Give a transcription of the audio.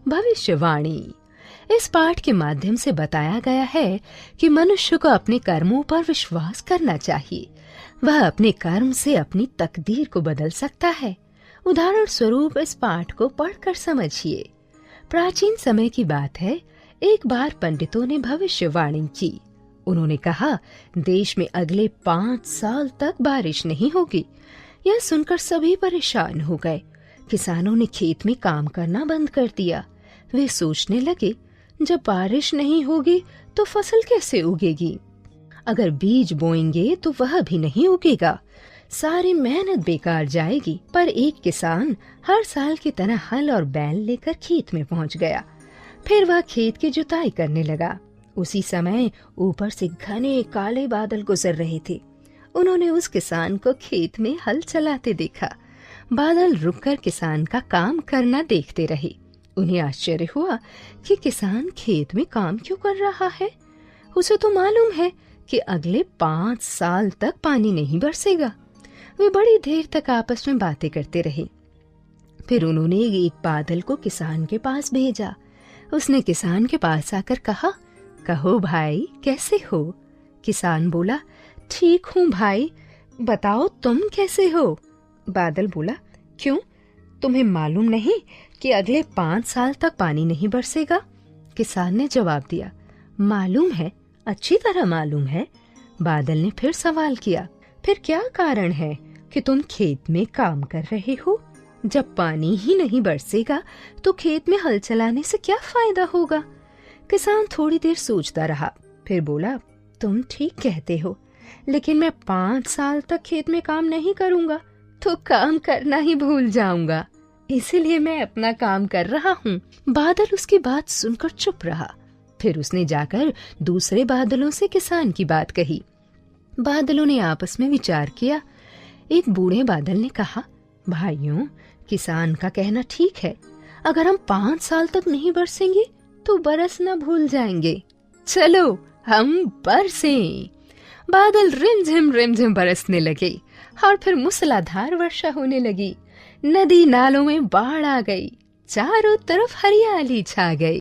भविष्यवाणी। इस पाठ के माध्यम से बताया गया है कि मनुष्य को अपने कर्मों पर विश्वास करना चाहिए। वह अपने कर्म से अपनी तकदीर को बदल सकता है। उदाहरण स्वरूप इस पाठ को पढ़कर समझिए। प्राचीन समय की बात है, एक बार पंडितों ने भविष्यवाणी की। उन्होंने कहा, देश में अगले 5 साल तक बारिश नहीं होगी। यह सुनकर सभी परेशान हो गए। किसानों ने खेत में काम करना बंद कर दिया। वे सोचने लगे, जब बारिश नहीं होगी तो फसल कैसे उगेगी? अगर बीज बोएंगे तो वह भी नहीं उगेगा। सारी मेहनत बेकार जाएगी। पर एक किसान हर साल की तरह हल और बैल लेकर खेत में पहुंच गया। फिर वह खेत की जुताई करने लगा। उसी समय ऊपर से घने काले बादल गुजर रहे थे। उन्होंने उस किसान को खेत में हल चलाते देखा। बादल रुककर किसान का काम करना देखते रहे। उन्हें आश्चर्य हुआ कि किसान खेत में काम क्यों कर रहा है। उसे तो मालूम है कि अगले 5 साल तक पानी नहीं बरसेगा। वे बड़ी देर तक आपस में बातें करते रहे। फिर उन्होंने एक बादल को किसान के पास भेजा। उसने किसान के पास आकर कहा, कहो भाई, कैसे हो? किसान बोला, ठीक हूँ भाई, बताओ तुम कैसे हो? बादल बोला, क्यों, तुम्हें मालूम नहीं कि अगले 5 साल तक पानी नहीं बरसेगा? किसान ने जवाब दिया, मालूम है, अच्छी तरह मालूम है। बादल ने फिर सवाल किया, फिर क्या कारण है कि तुम खेत में काम कर रहे हो? जब पानी ही नहीं बरसेगा तो खेत में हल चलाने से क्या फायदा होगा? किसान थोड़ी देर सोचता रहा, फिर बोला, तुम ठीक कहते हो, लेकिन मैं 5 साल तक खेत में काम नहीं करूंगा तो काम करना ही भूल जाऊंगा। इसीलिए मैं अपना काम कर रहा हूँ। बादल उसकी बात सुनकर चुप रहा। फिर उसने जाकर दूसरे बादलों से किसान की बात कही। बादलों ने आपस में विचार किया। एक बूढ़े बादल ने कहा, भाइयों, किसान का कहना ठीक है। अगर हम 5 साल तक नहीं बरसेंगे तो बरसना भूल जाएंगे। चलो हम बरसें। बादल रिमझिम बरसने लगे और फिर मूसलाधार वर्षा होने लगी। नदी नालों में बाढ़ आ गई। चारों तरफ हरियाली छा गई।